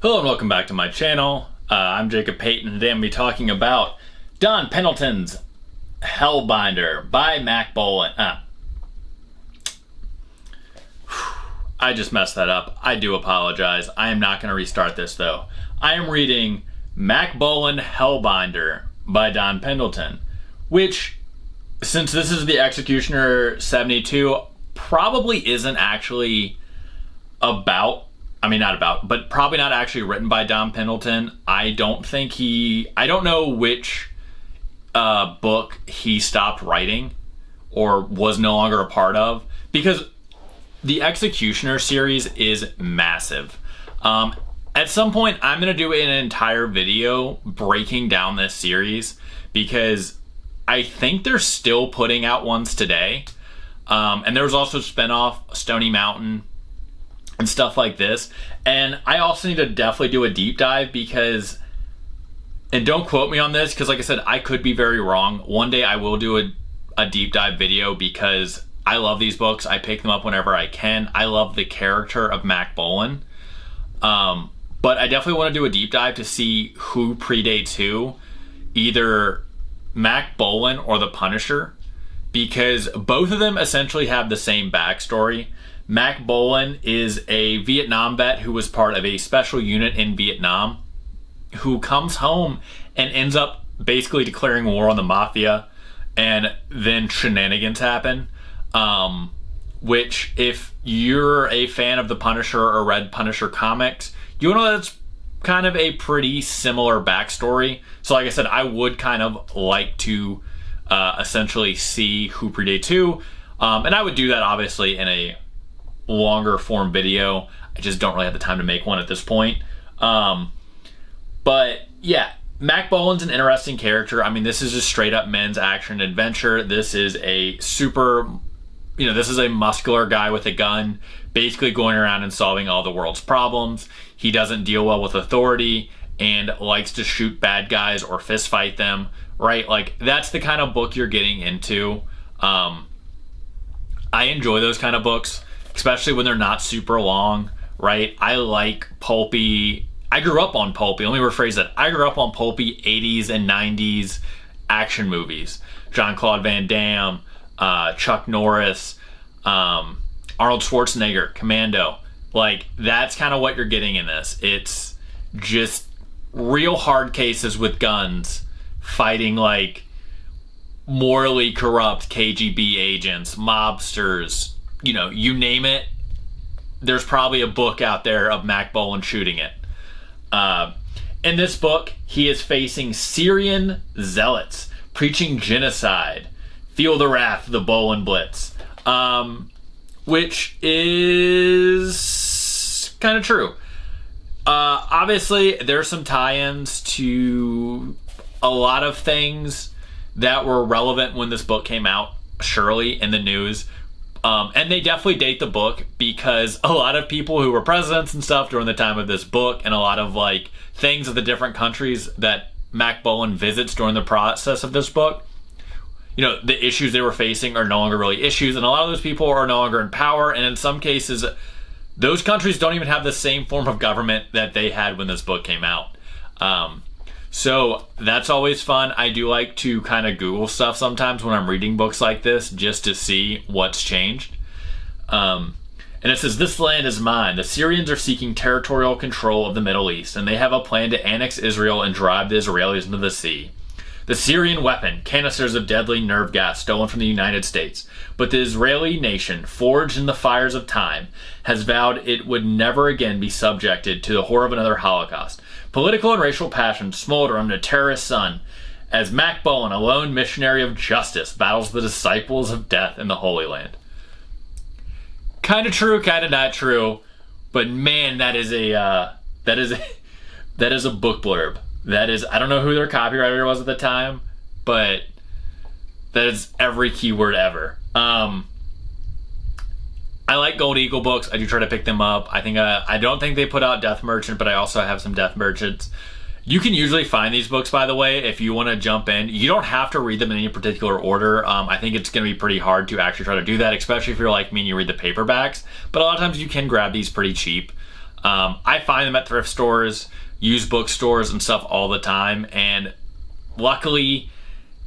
Hello and welcome back to my channel. I'm Jacob Payton, and today I'm going to be talking about Don Pendleton's Hellbinder by Mack Bolan. I just messed that up. I do apologize. I am not going to restart this though. I am reading Mack Bolan Hellbinder by Don Pendleton, which, since this is the Executioner 72, probably isn't actually but probably not actually written by Don Pendleton. I don't know which book he stopped writing or was no longer a part of, because the Executioner series is massive. At some point, I'm going to do an entire video breaking down this series, because I think they're still putting out ones today. And there was also spinoff Stony Mountain and stuff like this. And I also need to definitely do a deep dive because, and don't quote me on this, because like I said, I could be very wrong. One day I will do a deep dive video because I love these books. I pick them up whenever I can. I love the character of Mack Bolan. But I definitely want to do a deep dive to see who predates who, either Mack Bolan or the Punisher, because both of them essentially have the same backstory. Mack Bolan is a Vietnam vet who was part of a special unit in Vietnam, who comes home and ends up basically declaring war on the mafia, and then shenanigans happen. Which, if you're a fan of the Punisher or read Punisher comics, you know that's kind of a pretty similar backstory. So like I said, I would kind of like to essentially see who predates who. And I would do that obviously in a longer form video. I just don't really have the time to make one at this point. But yeah, Mack Bolan's an interesting character. I mean, this is just straight up men's action adventure. This is a this is a muscular guy with a gun, basically going around and solving all the world's problems. He doesn't deal well with authority and likes to shoot bad guys or fist fight them, right? Like, that's the kind of book you're getting into. I enjoy those kind of books, especially when they're not super long, right? I like pulpy. I grew up on pulpy. Let me rephrase that. I grew up on pulpy 80s and 90s action movies. Jean-Claude Van Damme, Chuck Norris, Arnold Schwarzenegger, Commando. Like, that's kind of what you're getting in this. It's just real hard cases with guns fighting like morally corrupt KGB agents, mobsters, you name it. There's probably a book out there of Mack Bolan shooting it. In this book, he is facing Syrian zealots preaching genocide. Feel the wrath of the Bolan Blitz. Which is kind of true. Obviously, there's some tie-ins to a lot of things that were relevant when this book came out, surely, in the news. And they definitely date the book, because a lot of people who were presidents and stuff during the time of this book, and a lot of like things of the different countries that Mack Bolan visits during the process of this book, the issues they were facing are no longer really issues, and a lot of those people are no longer in power, and in some cases, those countries don't even have the same form of government that they had when this book came out. So that's always fun. I do like to kind of Google stuff sometimes when I'm reading books like this, just to see what's changed. And it says, "This land is mine. The Syrians are seeking territorial control of the Middle East, and they have a plan to annex Israel and drive the Israelis into the sea. The Syrian weapon, canisters of deadly nerve gas stolen from the United States. But the Israeli nation, forged in the fires of time, has vowed it would never again be subjected to the horror of another Holocaust. Political and racial passions smolder under the terrorist sun as Mack Bolan, a lone missionary of justice, battles the disciples of death in the Holy Land." Kind of true, kind of not true, but man, that is a book blurb. That is, I don't know who their copywriter was at the time, but that is every keyword ever. I like Gold Eagle books. I do try to pick them up. I don't think they put out Death Merchant, but I also have some Death Merchants. You can usually find these books, by the way, if you want to jump in. You don't have to read them in any particular order. I think it's going to be pretty hard to actually try to do that, especially if you're like me and you read the paperbacks. But a lot of times you can grab these pretty cheap. I find them at thrift stores, used bookstores, and stuff all the time. And luckily,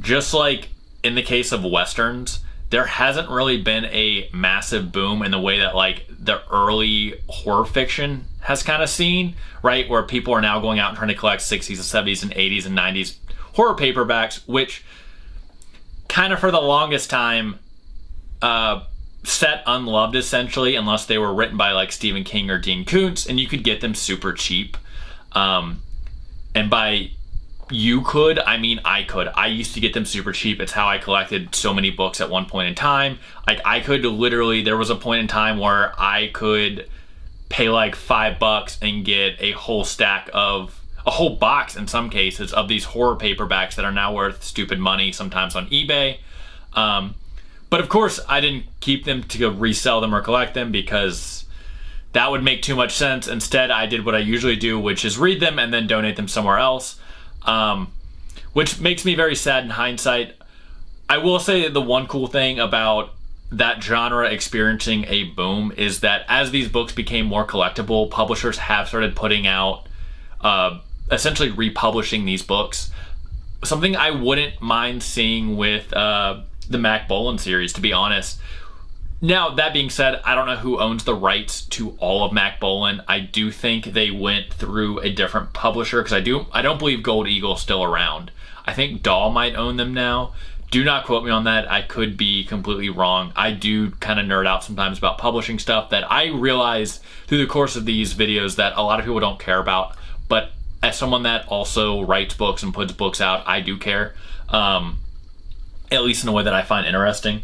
just like in the case of Westerns, there hasn't really been a massive boom in the way that like the early horror fiction has kind of seen, right? Where people are now going out and trying to collect 60s and 70s and 80s and 90s horror paperbacks, which kind of for the longest time set unloved essentially, unless they were written by like Stephen King or Dean Koontz, and you could get them super cheap. And by you could, I mean I could. I used to get them super cheap. It's how I collected so many books at one point in time. Like I could literally, there was a point in time where I could pay like $5 and get a whole box in some cases of these horror paperbacks that are now worth stupid money, sometimes on eBay. But of course I didn't keep them to resell them or collect them because that would make too much sense. Instead, I did what I usually do, which is read them and then donate them somewhere else. Which makes me very sad in hindsight. I will say that the one cool thing about that genre experiencing a boom is that as these books became more collectible, publishers have started putting out, essentially republishing these books. Something I wouldn't mind seeing with the Mack Bolan series, to be honest. Now, that being said, I don't know who owns the rights to all of Mack Bolan. I do think they went through a different publisher because I don't believe Gold Eagle's still around. I think Dahl might own them now. Do not quote me on that. I could be completely wrong. I do kind of nerd out sometimes about publishing stuff that I realize through the course of these videos that a lot of people don't care about. But as someone that also writes books and puts books out, I do care. At least in a way that I find interesting.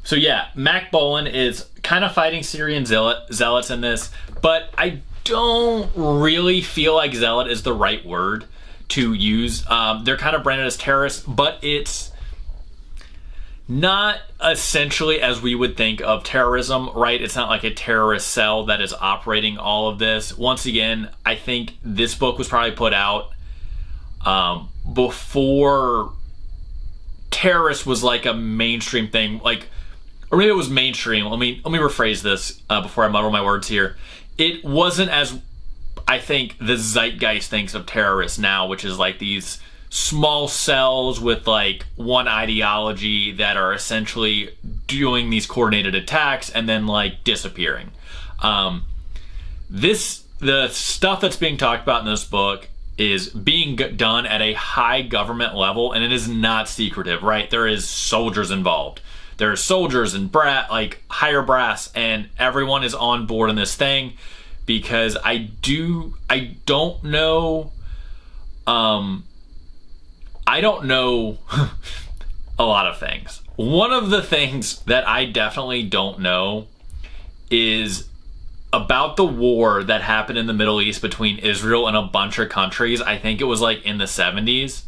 So yeah, Mack Bolan is kind of fighting Syrian zealots in this, but I don't really feel like zealot is the right word to use. They're kind of branded as terrorists, but it's not essentially as we would think of terrorism, right? It's not like a terrorist cell that is operating all of this. Once again, I think this book was probably put out before terrorist was like a mainstream thing, like, or maybe it was mainstream. Let me rephrase this before I muddle my words here. It wasn't as I think the zeitgeist thinks of terrorists now, which is like these small cells with like one ideology that are essentially doing these coordinated attacks and then like disappearing. The stuff that's being talked about in this book is being done at a high government level, and it is not secretive, right? There is soldiers involved. There are soldiers and higher brass, and everyone is on board in this thing because I don't know a lot of things. One of the things that I definitely don't know is about the war that happened in the Middle East between Israel and a bunch of countries. I think it was like in the 70s,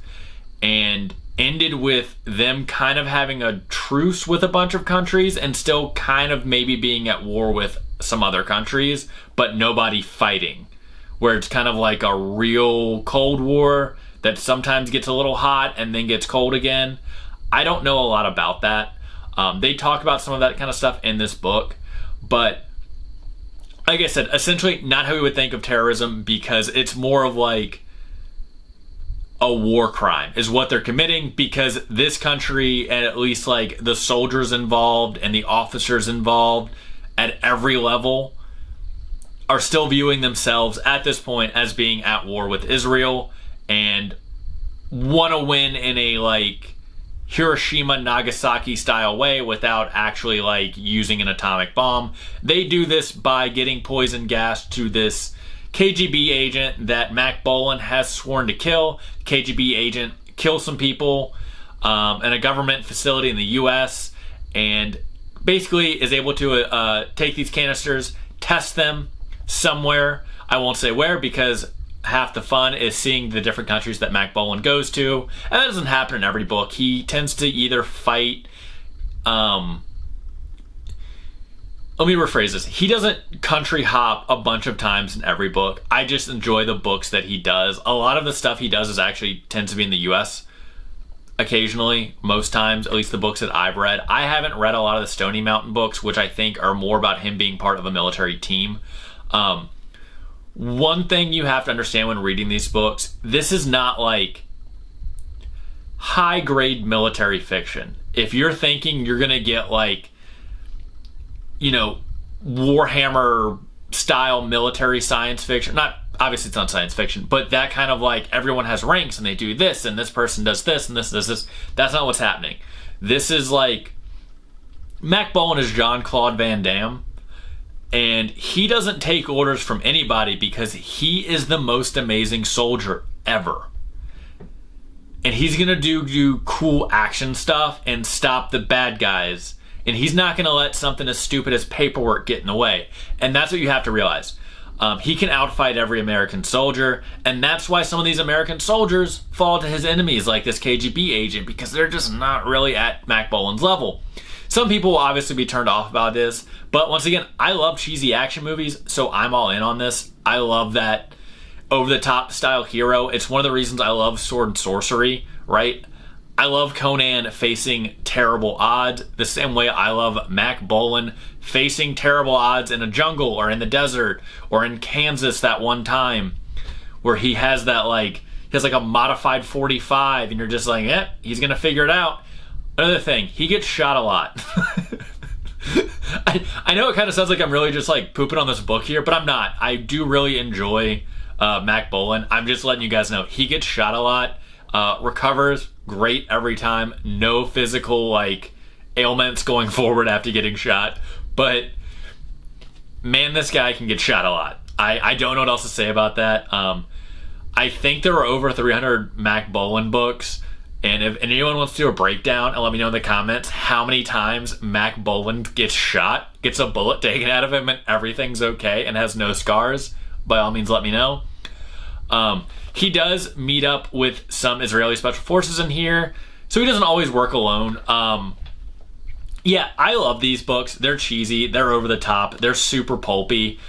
and ended with them kind of having a truce with a bunch of countries and still kind of maybe being at war with some other countries, but nobody fighting. Where it's kind of like a real Cold War that sometimes gets a little hot and then gets cold again. I don't know a lot about that. They talk about some of that kind of stuff in this book, but like I said, essentially not how we would think of terrorism, because it's more of like a war crime is what they're committing, because this country, and at least like the soldiers involved and the officers involved at every level, are still viewing themselves at this point as being at war with Israel and want to win in a like Hiroshima Nagasaki style way without actually like using an atomic bomb. They do this by getting poison gas to this KGB agent that Mack Bolan has sworn to kill. KGB agent kills some people in a government facility in the US, and basically is able to take these canisters, test them somewhere. I won't say where, because half the fun is seeing the different countries that Mack Bolan goes to. And that doesn't happen in every book. He tends to either fight... let me rephrase this. He doesn't country hop a bunch of times in every book. I just enjoy the books that he does. A lot of the stuff he does is actually tends to be in the US occasionally, most times, at least the books that I've read. I haven't read a lot of the Stony Mountain books, which I think are more about him being part of a military team. One thing you have to understand when reading these books, this is not like high grade military fiction. If you're thinking you're gonna get like, you know, Warhammer style military science fiction, not obviously it's not science fiction, but that kind of like everyone has ranks and they do this and this person does this and this does this, that's not what's happening. This is like, Mack Bolan is Jean-Claude Van Damme, and he doesn't take orders from anybody because he is the most amazing soldier ever. And he's gonna do cool action stuff and stop the bad guys. And he's not gonna let something as stupid as paperwork get in the way. And that's what you have to realize. He can outfight every American soldier, and that's why some of these American soldiers fall to his enemies, like this KGB agent, because they're just not really at Mack Bolan's level. Some people will obviously be turned off about this, but once again, I love cheesy action movies, so I'm all in on this. I love that over-the-top style hero. It's one of the reasons I love Sword and Sorcery, right? I love Conan facing terrible odds the same way I love Mack Bolan facing terrible odds in a jungle or in the desert or in Kansas that one time where he has that like, he has like a modified 45 and you're just like, he's gonna figure it out. Another thing, he gets shot a lot. I know it kind of sounds like I'm really just like pooping on this book here, but I'm not. I do really enjoy Mack Bolan. I'm just letting you guys know he gets shot a lot, recovers great every time, no physical like ailments going forward after getting shot, but man, this guy can get shot a lot. I don't know what else to say about that. I think there are over 300 Mack Bolan books, and if anyone wants to do a breakdown and let me know in the comments how many times Mack Bolan gets shot, gets a bullet taken out of him and everything's okay and has no scars, by all means let me know. He does meet up with some Israeli special forces in here, so he doesn't always work alone. Yeah, I love these books. They're cheesy, they're over the top, they're super pulpy.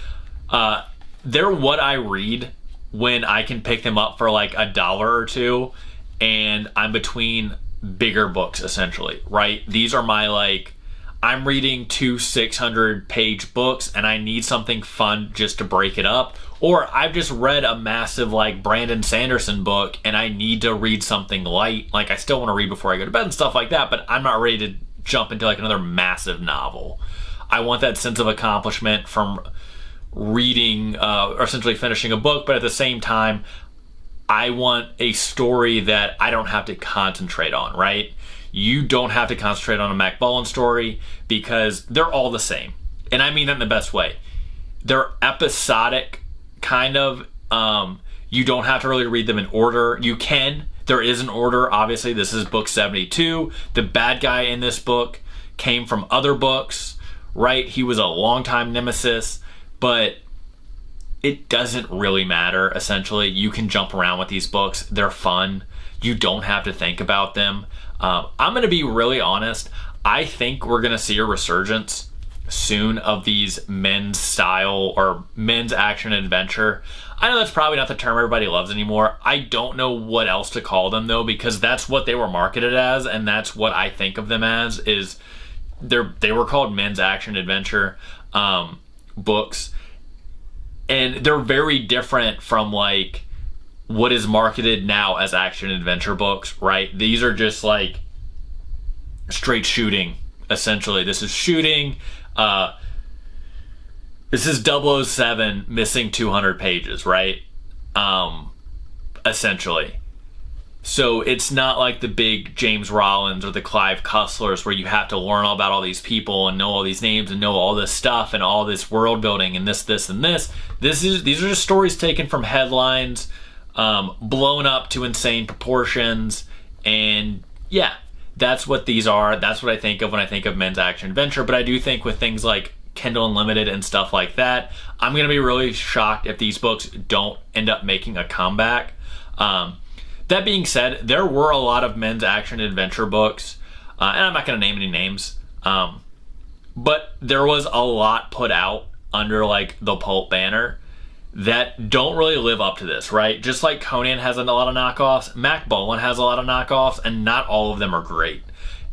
They're what I read when I can pick them up for like $1 or $2 and I'm between bigger books, essentially, right? These are my like, I'm reading 2 600-page books and I need something fun just to break it up. Or I've just read a massive like Brandon Sanderson book and I need to read something light. Like I still want to read before I go to bed and stuff like that, but I'm not ready to jump into like another massive novel. I want that sense of accomplishment from reading or essentially finishing a book, but at the same time, I want a story that I don't have to concentrate on, right? You don't have to concentrate on a Mack Bolan story because they're all the same. And I mean that in the best way. They're episodic, kind of. You don't have to really read them in order. You can. There is an order. Obviously, this is book 72. The bad guy in this book came from other books, right? He was a longtime nemesis, but it doesn't really matter, essentially. You can jump around with these books. They're fun. You don't have to think about them. I'm going to be really honest. I think we're going to see a resurgence soon of these men's style or men's action adventure. I know that's probably not the term everybody loves anymore. I don't know what else to call them though, because that's what they were marketed as, and that's what I think of them as. Is they were called men's action adventure books, and they're very different from like what is marketed now as action adventure books, right? These are just like straight shooting, essentially. This is shooting. This is 007 missing 200 pages, right? Essentially. So it's not like the big James Rollins or the Clive Cusslers where you have to learn all about all these people and know all these names and know all this stuff and all this world building and this, and this. These are just stories taken from headlines, blown up to insane proportions, and yeah, that's what these are. That's what I think of when I think of men's action adventure. But I do think with things like Kindle Unlimited and stuff like that, I'm going to be really shocked if these books don't end up making a comeback. That being said, there were a lot of men's action adventure books, and I'm not going to name any names, but there was a lot put out under like the Pulp banner that don't really live up to this, right? Just like Conan has a lot of knockoffs, Mack Bolan has a lot of knockoffs, and not all of them are great.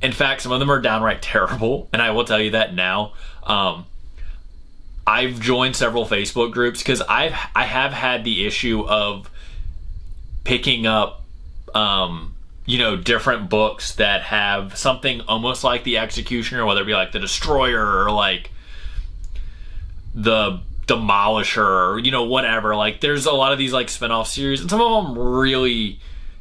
In fact, some of them are downright terrible, and I will tell you that now. I've joined several Facebook groups because I have had the issue of picking up, different books that have something almost like the Executioner, whether it be like the Destroyer or like the Demolisher, or, whatever. Like, there's a lot of these like spin-off series, and some of them really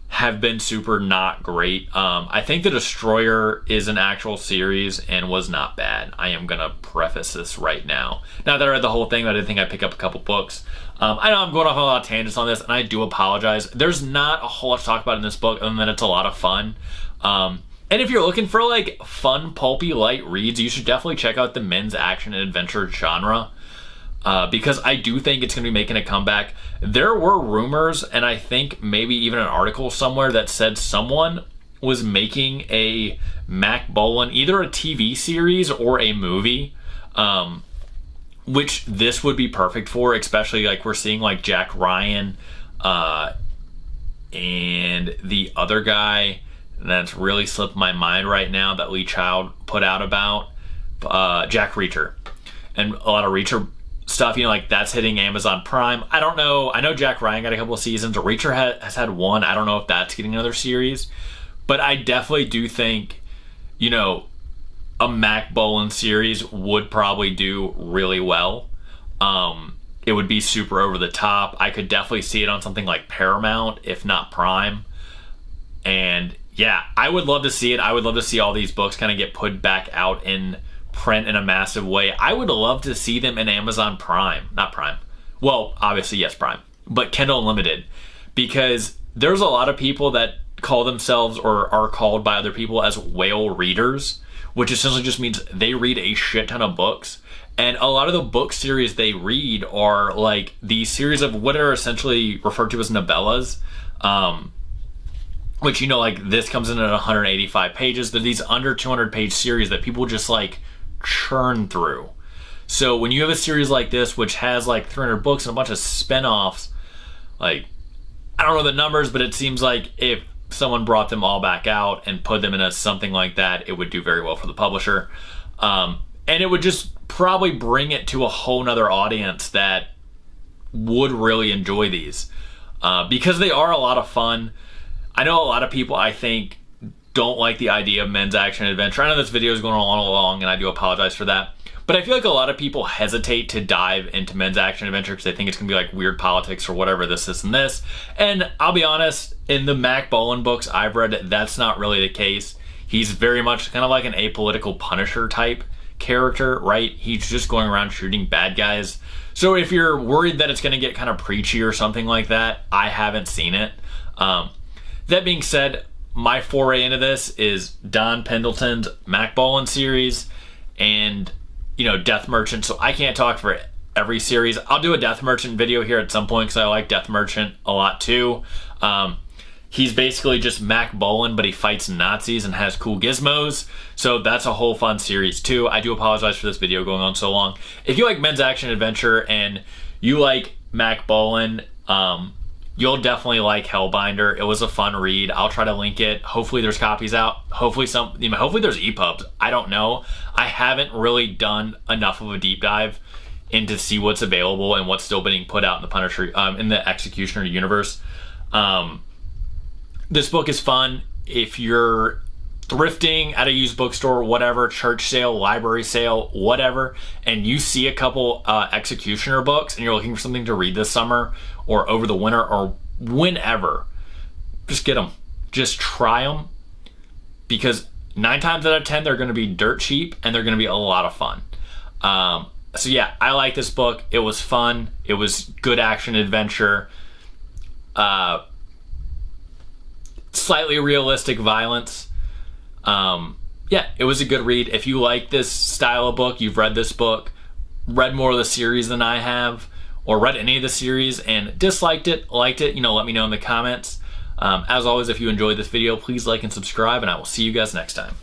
have been super not great. I think the Destroyer is an actual series and was not bad. I am gonna preface this right now. Now that I read the whole thing, I did think I'd pick up a couple books. I know I'm going off on a lot of tangents on this, and I do apologize. There's not a whole lot to talk about in this book, other than it's a lot of fun. And if you're looking for like fun, pulpy, light reads, you should definitely check out the men's action and adventure genre. Because I do think it's going to be making a comeback. There were rumors, and I think maybe even an article somewhere that said someone was making a Mack Bolan, either a TV series or a movie, which this would be perfect for, especially like we're seeing like Jack Ryan and the other guy that's really slipped my mind right now that Lee Child put out about, Jack Reacher. And a lot of Reacher stuff, like that's hitting Amazon Prime. I don't know. I know Jack Ryan got a couple of seasons. Reacher has had one. I don't know if that's getting another series. But I definitely do think, a Mack Bolan series would probably do really well. It would be super over the top. I could definitely see it on something like Paramount, if not Prime. And yeah, I would love to see it. I would love to see all these books kind of get put back out in print in a massive way. I would love to see them in Amazon Prime. Not Prime. Well, obviously, yes, Prime. But Kindle Unlimited. Because there's a lot of people that call themselves or are called by other people as whale readers, which essentially just means they read a shit ton of books. And a lot of the book series they read are like the series of what are essentially referred to as novellas. Which, like this comes in at 185 pages. They're these under 200 page series that people just like churn through. So when you have a series like this, which has like 300 books and a bunch of spin-offs, like, I don't know the numbers, but it seems like if someone brought them all back out and put them in a something like that, it would do very well for the publisher. And it would just probably bring it to a whole nother audience that would really enjoy these. Because they are a lot of fun. I know a lot of people, I think, don't like the idea of men's action adventure. I know this video is going on long, and I do apologize for that. But I feel like a lot of people hesitate to dive into men's action adventure because they think it's going to be like weird politics or whatever, this, and this. And I'll be honest, in the Mack Bolan books I've read, that's not really the case. He's very much kind of like an apolitical Punisher type character, right? He's just going around shooting bad guys. So if you're worried that it's going to get kind of preachy or something like that, I haven't seen it. That being said, my foray into this is Don Pendleton's Mack Bolan series and, Death Merchant. So I can't talk for every series. I'll do a Death Merchant video here at some point because I like Death Merchant a lot too. He's basically just Mack Bolan, but he fights Nazis and has cool gizmos. So that's a whole fun series too. I do apologize for this video going on so long. If you like men's action adventure and you like Mack Bolan, you'll definitely like Hellbinder. It was a fun read. I'll try to link it. Hopefully there's copies out. Hopefully hopefully there's EPUBs. I don't know. I haven't really done enough of a deep dive into see what's available and what's still being put out in the Punisher, in the Executioner universe. This book is fun. If you're thrifting at a used bookstore, whatever, church sale, library sale, whatever, and you see a couple Executioner books and you're looking for something to read this summer or over the winter or whenever, just get them. Just try them, because 9 times out of 10 they're going to be dirt cheap and they're going to be a lot of fun. So yeah, I like this book. It was fun. It was good action adventure. Slightly realistic violence. Yeah, it was a good read. If you like this style of book, you've read this book, read more of the series than I have, or read any of the series and disliked it, liked it, let me know in the comments. As always, if you enjoyed this video, please like and subscribe, and I will see you guys next time.